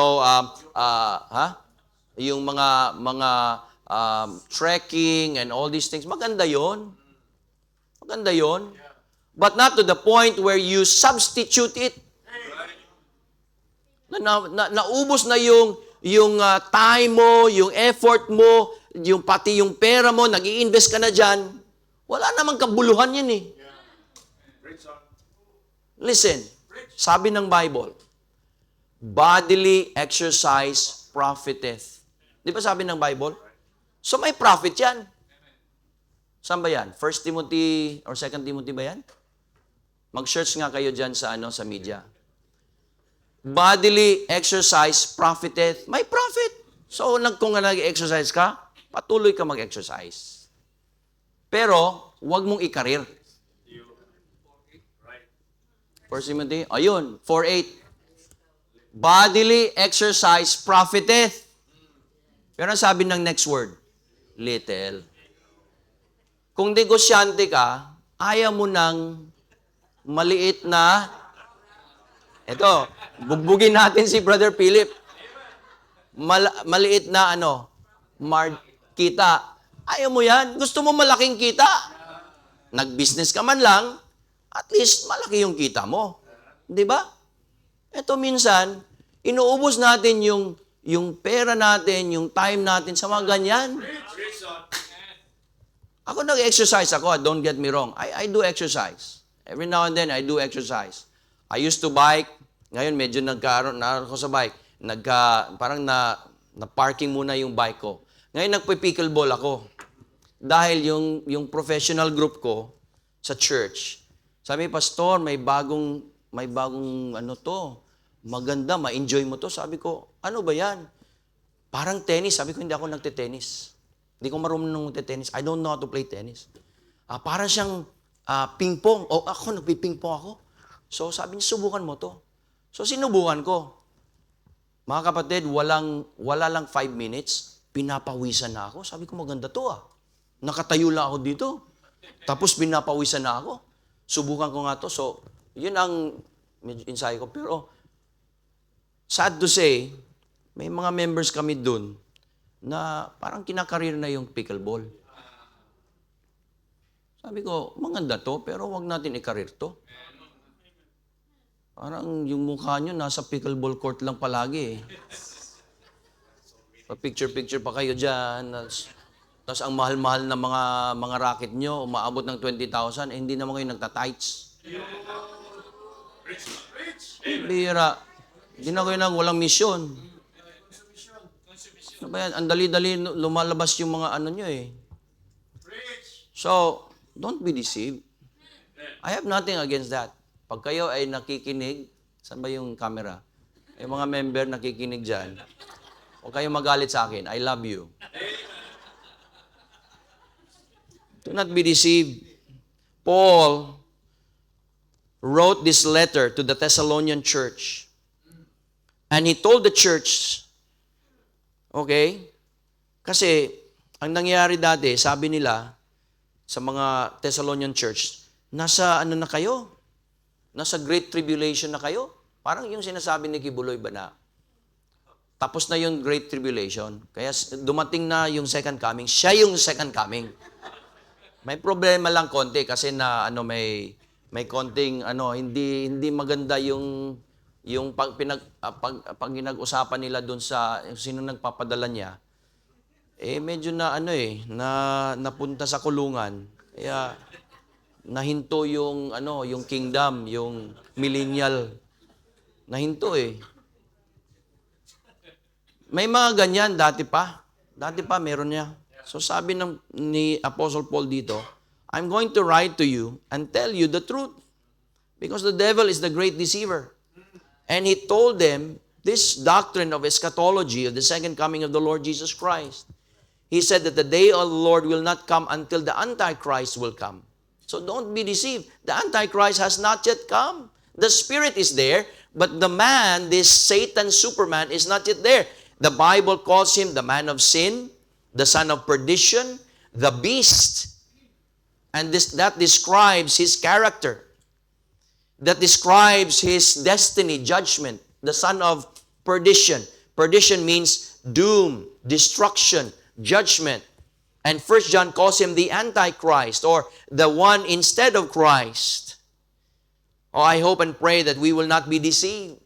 mga trekking and all these things. Maganda yon. Maganda yon. But not to the point where you substitute it. Naubos na yung time mo, yung effort mo, pati yung pera mo, nag-i-invest ka na dyan. Wala namang kabuluhan yan eh. Listen, sabi ng Bible, bodily exercise profiteth. Di ba sabi ng Bible? So may profit yan. Saan ba yan? 1 Timothy or 2 Timothy ba yan? Mag-search nga kayo dyan sa media. Bodily exercise profiteth. May profit. So kung nag-exercise ka, patuloy ka mag-exercise. Pero, huwag mong ikarir. 1 Timothy, ayun, 4:8. Bodily exercise profiteth. Pero ang sabi ng next word, little. Kung negosyante ka, ayaw mo ng maliit na, eto, bugbugin natin si Brother Philip. Maliit na kita. Ayaw mo yan. Gusto mo malaking kita. Nag-business ka man lang, at least malaki yung kita mo. Di ba? Ito minsan, inuubos natin yung pera natin, yung time natin sa mga ganyan. Ako nag-exercise ako, don't get me wrong. I do exercise. Every now and then, I do exercise. I used to bike. Ngayon, medyo nagkaroon na ako sa bike. Parang na-parking muna yung bike ko. Ngayon, nagpe-pickleball ako. Dahil yung professional group ko sa church, sabi, Pastor, may bagong maganda, ma-enjoy mo to. Sabi ko, ano ba yan? Parang tennis. Sabi ko, hindi ako nagte-tennis. Hindi ko marunong magte-tennis. I don't know how to play tennis. Parang siyang ping-pong. Ako, nagpi-ping-pong ako. So, sabi niya, subukan mo to. So, sinubukan ko. Mga kapatid, wala lang 5 minutes, pinapawisan na ako. Sabi ko, maganda to Nakatayo lang ako dito. Tapos, pinapawisan na ako. Subukan ko nga to. So, yun ang medyo insight ko. Pero, sad to say, may mga members kami dun na parang kinakarir na yung pickleball. Sabi ko, maganda to, pero wag natin ikarir to. Parang yung mukha nyo nasa pickleball court lang palagi Pa-picture-picture pa kayo dyan. Tapos ang mahal-mahal na mga racket nyo, umaabot ng 20,000, hindi naman kayo nagtatights. Bira. Hindi na kayo walang misyon. Ano ba yan? Ang dali-dali lumalabas yung mga nyo So, don't be deceived. I have nothing against that. Pag kayo ay nakikinig, saan ba yung camera? Yung mga member nakikinig dyan, huwag kayong magalit sa akin. I love you. Do not be deceived. Paul wrote this letter to the Thessalonian church. And he told the church, okay, kasi ang nangyayari dati, sabi nila sa mga Thessalonian church, nasa na kayo? Nasa great tribulation na kayo? Parang yung sinasabi ni Kibuloy Bana. Tapos na yung great tribulation. Kaya dumating na yung second coming. Siya yung second coming. May problema lang konti kasi may konting hindi maganda yung pag pinag-usapan nila doon sa sino nagpapadala niya. Medyo napunta sa kulungan. Kaya nahinto yung kingdom, yung millennial. Nahinto May mga ganyan dati pa. Dati pa meron niya. So sabi ni Apostle Paul dito, I'm going to write to you and tell you the truth. Because the devil is the great deceiver. And he told them this doctrine of eschatology, of the second coming of the Lord Jesus Christ. He said that the day of the Lord will not come until the Antichrist will come. So don't be deceived. The Antichrist has not yet come. The Spirit is there, but the man, this Satan Superman, is not yet there. The Bible calls him the man of sin, the son of perdition, the beast. And that describes his character. That describes his destiny, judgment, the son of perdition. Perdition means doom, destruction, judgment. And 1 John calls him the Antichrist, or the one instead of Christ. I hope and pray that we will not be deceived.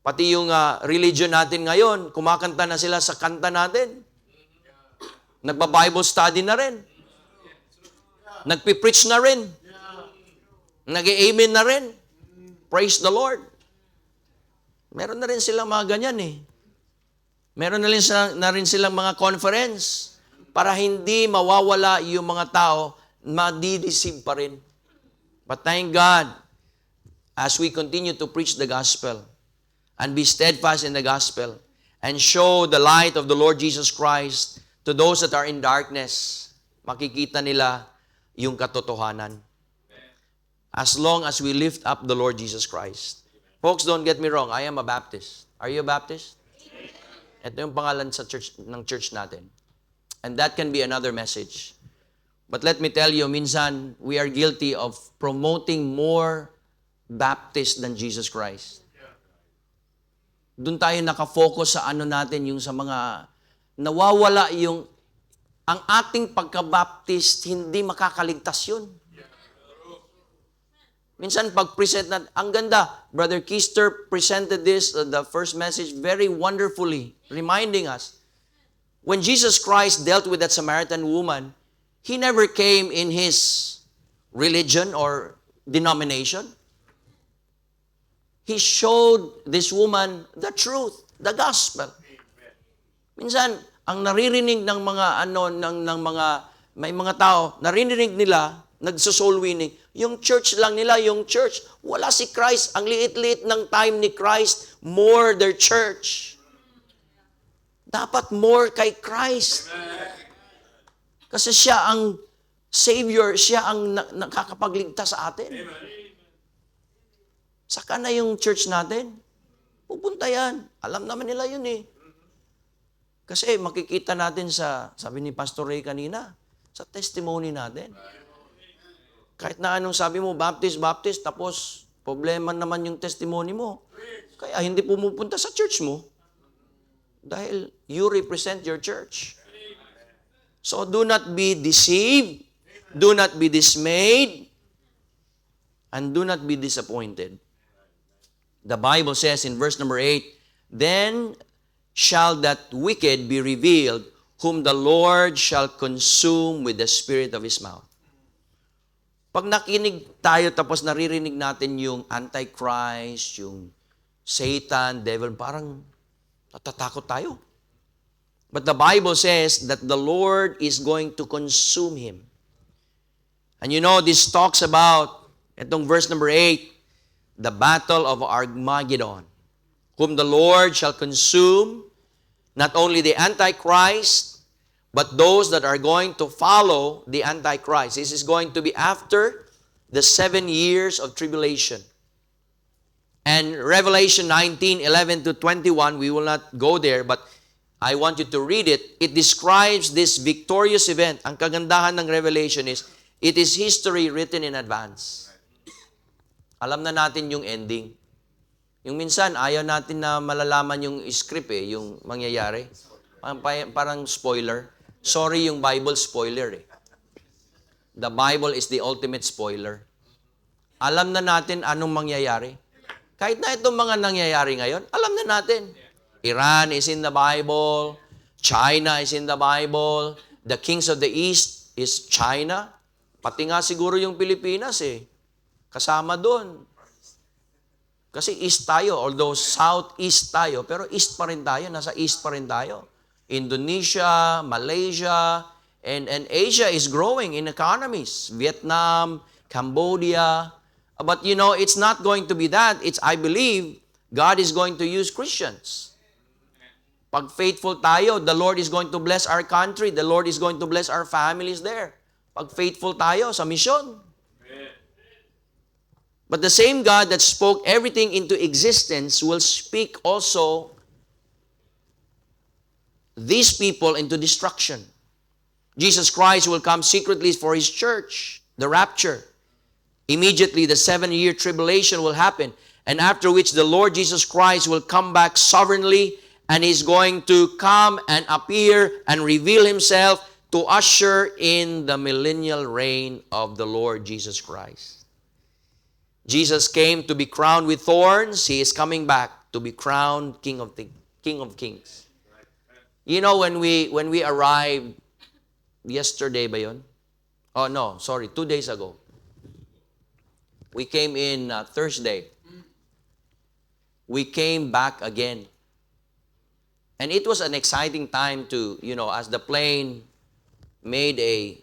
Pati yung religion natin ngayon, kumakanta na sila sa kanta natin. Nagba-Bible study na rin. Nagpipreach na rin. Nag-amen na rin. Praise the Lord. Meron na rin silang mga ganyan Meron na rin silang mga conference para hindi mawawala yung mga tao, madideceive pa rin. But thank God, as we continue to preach the gospel and be steadfast in the gospel and show the light of the Lord Jesus Christ to those that are in darkness, makikita nila yung katotohanan. as long as we lift up the Lord Jesus Christ. Folks, don't get me wrong, I am a Baptist. Are you a Baptist? Ito yung pangalan sa church, ng church natin. And that can be another message. But let me tell you, minsan, we are guilty of promoting more Baptists than Jesus Christ. Doon tayo nakafocus sa ano natin, yung sa mga nawawala yung, ang ating pagka-Baptist, hindi makakaligtas yun. Minsan pag-present natin, ang ganda, Brother Keister presented this, the first message, very wonderfully, reminding us, when Jesus Christ dealt with that Samaritan woman, He never came in His religion or denomination. He showed this woman the truth, the gospel. Minsan, ang naririnig ng mga may mga tao, naririnig nila, nagso-soul winning, yung church lang nila, yung church, wala si Christ, ang liit-liit ng time ni Christ, more their church. Dapat more kay Christ. Kasi siya ang Savior, siya ang nakakapagligtas sa atin. Saka na yung church natin, pupunta yan. Alam naman nila yun eh. Kasi makikita natin sa, sabi ni Pastor Ray kanina, sa testimony natin. Kahit na anong sabi mo, Baptist, tapos problema naman yung testimony mo. Kaya hindi pumupunta sa church mo. Dahil you represent your church. So do not be deceived, do not be dismayed, and do not be disappointed. The Bible says in verse number 8, then shall that wicked be revealed, whom the Lord shall consume with the spirit of His mouth. Pag nakinig tayo tapos naririnig natin yung Antichrist, yung Satan, devil, parang natatakot tayo. But the Bible says that the Lord is going to consume him. And you know, this talks about, itong verse number 8, the battle of Armageddon, whom the Lord shall consume, not only the Antichrist, but those that are going to follow the Antichrist. This is going to be after the 7 years of tribulation. And Revelation 19:11 to 21, we will not go there, but I want you to read it. It describes this victorious event. Ang kagandahan ng Revelation is, it is history written in advance. Alam na natin yung ending. Yung minsan, ayaw natin na malalaman yung script yung mangyayari. Parang spoiler. Sorry yung Bible spoiler The Bible is the ultimate spoiler. Alam na natin anong mangyayari. Kahit na itong mga nangyayari ngayon, alam na natin. Iran is in the Bible. China is in the Bible. The kings of the East is China. Pati nga siguro yung Pilipinas kasama doon. Kasi East tayo, although Southeast tayo, pero East pa rin tayo, nasa East pa rin tayo. Indonesia, Malaysia, and Asia is growing in economies. Vietnam, Cambodia. But you know, it's not going to be that. I believe God is going to use Christians. Pag faithful tayo, the Lord is going to bless our country. The Lord is going to bless our families there. Pag faithful tayo sa mission. But the same God that spoke everything into existence will speak also these people into destruction. Jesus Christ will come secretly for His church, the rapture. Immediately, the 7-year tribulation will happen, and after which the Lord Jesus Christ will come back sovereignly, and He's going to come and appear and reveal Himself to usher in the millennial reign of the Lord Jesus Christ. Jesus came to be crowned with thorns. He is coming back to be crowned King of Kings. You know, when we arrived yesterday ba yun? Oh no, sorry, 2 days ago. We came in Thursday. We came back again. And it was an exciting time to, as the plane made a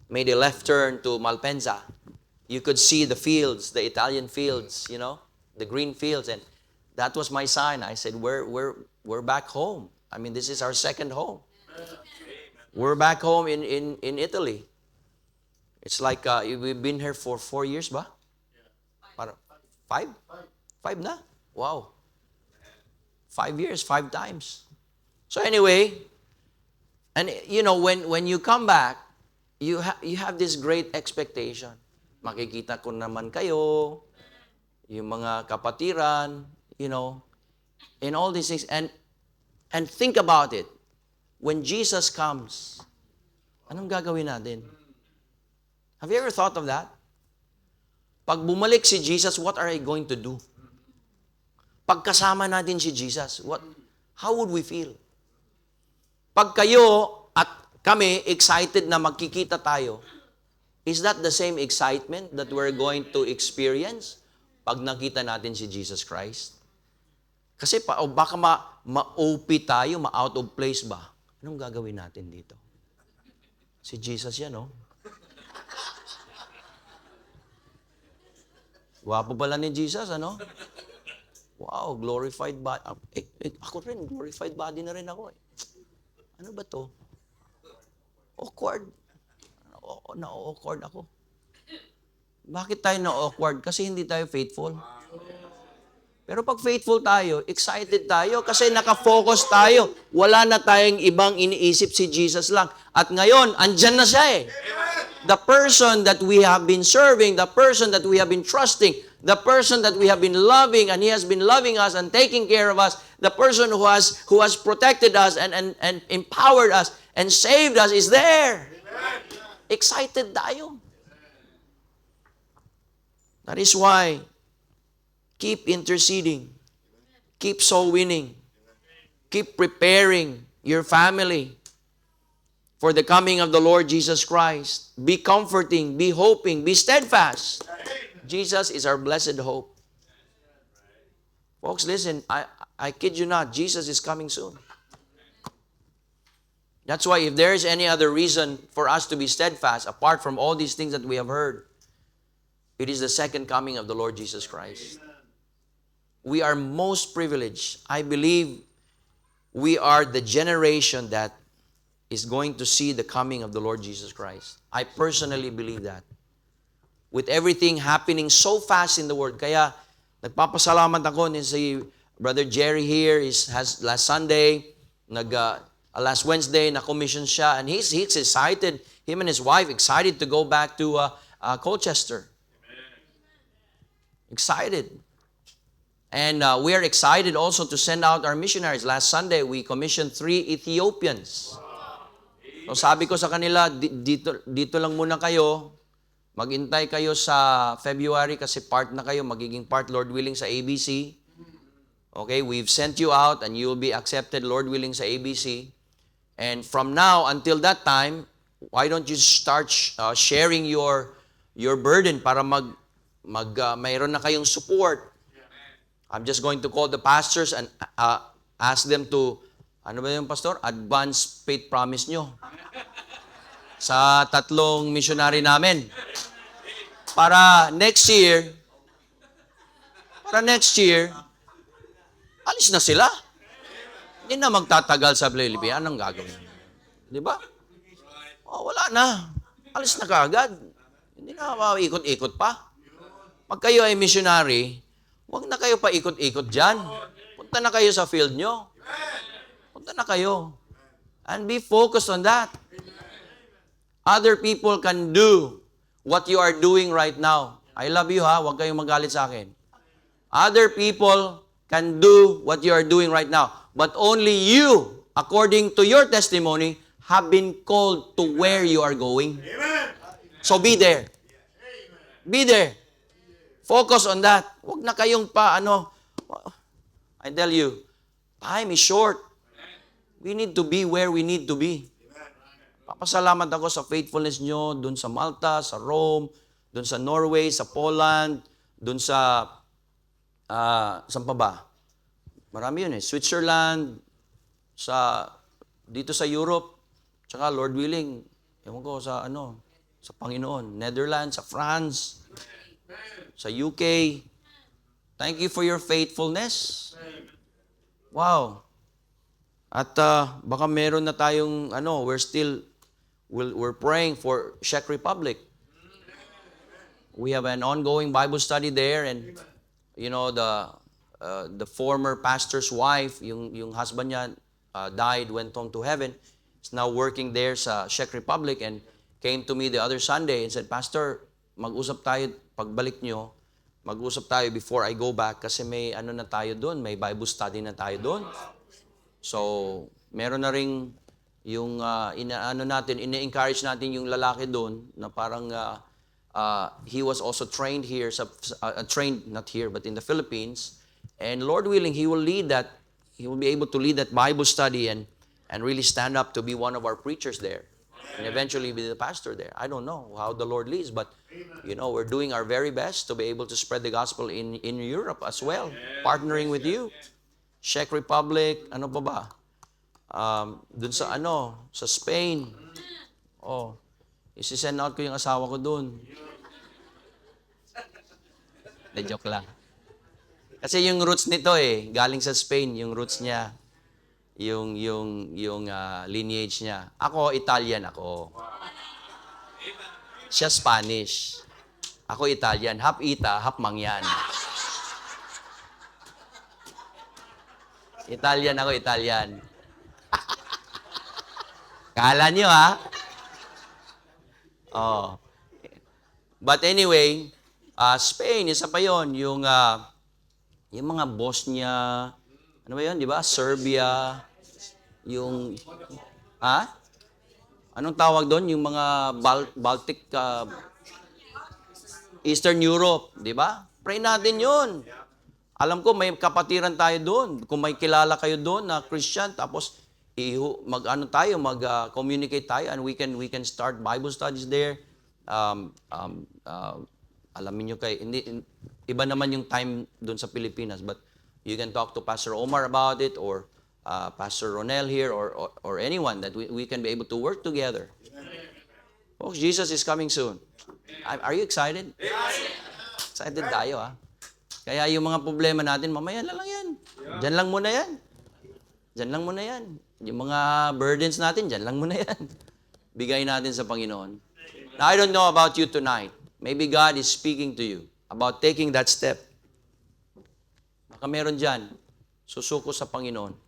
left turn to Malpensa, you could see the fields, the Italian fields, the green fields, and that was my sign. I said, we're back home. I mean, this is our second home. We're back home in Italy. It's like we've been here for 4 years, ba? 5? 5 na? Wow. 5 years, 5 times. So anyway, and when you come back, you have this great expectation. Makikita ko naman kayo, yung mga kapatiran, and all these things. And think about it. When Jesus comes, anong gagawin natin? Have you ever thought of that? Pag bumalik si Jesus, what are you going to do? Pagkasama natin si Jesus, how would we feel? Pag kayo at kami excited na magkikita tayo, is that the same excitement that we're going to experience pag nakita natin si Jesus Christ? Kasi baka ma-OP tayo, ma-out of place ba? Anong gagawin natin dito? Si Jesus yan, no? Wapo pala ni Jesus, ano? Wow, glorified body. Ako rin, glorified body na rin ako. Ano ba to? Awkward. Na-awkward ako. Bakit tayo na-awkward? Kasi hindi tayo faithful. Pero pag faithful tayo, excited tayo kasi nakafocus tayo. Wala na tayong ibang iniisip, si Jesus lang. At ngayon, andyan na siya eh. The person that we have been serving, the person that we have been trusting, the person that we have been loving, and He has been loving us and taking care of us, the person who has protected us and empowered us and saved us is there. Excited tayo. That is why, keep interceding, keep soul winning, keep preparing your family for the coming of the Lord Jesus Christ. Be comforting, be hoping, be steadfast. Jesus is our blessed hope. Folks, listen, I kid you not, Jesus is coming soon. That's why if there is any other reason for us to be steadfast, apart from all these things that we have heard, it is the second coming of the Lord Jesus Christ. We are most privileged. I believe we are the generation that is going to see the coming of the Lord Jesus Christ. I personally believe that. With everything happening so fast in the world. Kaya, nagpapasalamat ako ni si Brother Jerry here, has last Sunday, last Wednesday, na-commission siya, and he's excited, him and his wife, excited to go back to Colchester. Excited. And we are excited also to send out our missionaries. Last Sunday, we commissioned 3 Ethiopians. So sabi ko sa kanila, dito lang muna kayo, maghintay kayo sa February kasi part na kayo, magiging part, Lord willing, sa ABC. Okay, we've sent you out and you will be accepted, Lord willing, sa ABC. And from now until that time, why don't you start sharing your burden para mayroon na kayong support. I'm just going to call the pastors and ask them to, ano ba yung pastor? Advance faith promise nyo sa 3 missionary namin. Para next year, alis na sila. Hindi na magtatagal sa Pilipinas. Anong gagawin? Di ba? Wala na. Alis na kaagad. Hindi na ikot-ikot pa. Pag kayo ay missionary, huwag na kayo pa ikot-ikot dyan. Punta na kayo sa field nyo. Punta na kayo. And be focused on that. Other people can do what you are doing right now. I love you ha, huwag kayong magalit sa akin. Other people can do what you are doing right now. But only you, according to your testimony, have been called to where you are going. So be there. Be there. Focus on that. Huwag na kayong I tell you, time is short. We need to be where we need to be. Papasalamat ako sa faithfulness nyo dun sa Malta, sa Rome, dun sa Norway, sa Poland, dun sa saan pa ba? Marami yun eh. Switzerland, dito sa Europe, tsaka Lord willing, ewan ko sa Panginoon, Netherlands, sa France, sa UK. Thank you for your faithfulness. Wow. At baka meron na tayong we're praying for Czech Republic. We have an ongoing Bible study there, and the former pastor's wife, yung husband niya died, went home to heaven, is now working there sa Czech Republic and came to me the other Sunday and said, Pastor, mag-usap tayo pagbalik nyo, mag-usap tayo before I go back kasi may ano na tayo doon, may Bible study na tayo doon. So, meron na ring yung ine-encourage natin yung lalaki doon na parang he was also trained here, trained not here but in the Philippines. And Lord willing, he will be able to lead that Bible study and really stand up to be one of our preachers there. And eventually be the pastor there. I don't know how the Lord leads, but we're doing our very best to be able to spread the gospel in Europe as well, partnering with you. Czech Republic, ano pa ba? Dun sa sa Spain. Oh, isi-send out ko yung asawa ko dun. De joke lang. Kasi yung roots nito galing sa Spain, yung roots niya. Yung lineage niya. Ako, Italian ako. Siya Spanish. Ako Italian. Half Ita, half Mangyan. Italian ako, Italian. Kala niyo, ha? Oh. But anyway, Spain, isa pa yon yung mga Bosnia, ano ba yun, di ba? Serbia, yung, anong tawag doon? Yung mga Baltic, Eastern Europe, di ba? Pray natin yun. Alam ko, may kapatiran tayo doon. Kung may kilala kayo doon na Christian, tapos mag-communicate tayo and we can start Bible studies there. Alamin nyo iba naman yung time doon sa Pilipinas, but you can talk to Pastor Omar about it or Pastor Ronel here or anyone that we can be able to work together. Folks, Jesus is coming soon. Are you excited? Excited tayo, ha? Kaya yung mga problema natin, mamaya na lang yan. Diyan lang muna yan. Diyan lang muna yan. Yung mga burdens natin, diyan lang muna yan. Bigay natin sa Panginoon. Now, I don't know about you tonight. Maybe God is speaking to you about taking that step. Baka meron dyan, susuko sa Panginoon,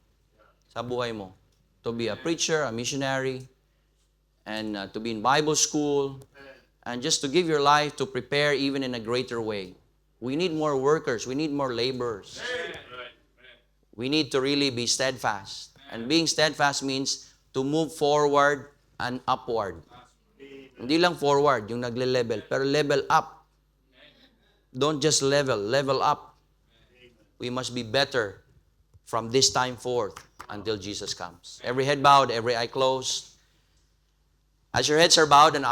sa buhay mo, to be a preacher, a missionary, and to be in Bible school, and just to give your life to prepare even in a greater way. We need more workers. We need more laborers. We need to really be steadfast. And being steadfast means to move forward and upward. Hindi lang forward, yung nagle-level, pero level up. Don't just level up. We must be better from this time forth until Jesus comes. Every head bowed, every eye closed. As your heads are bowed and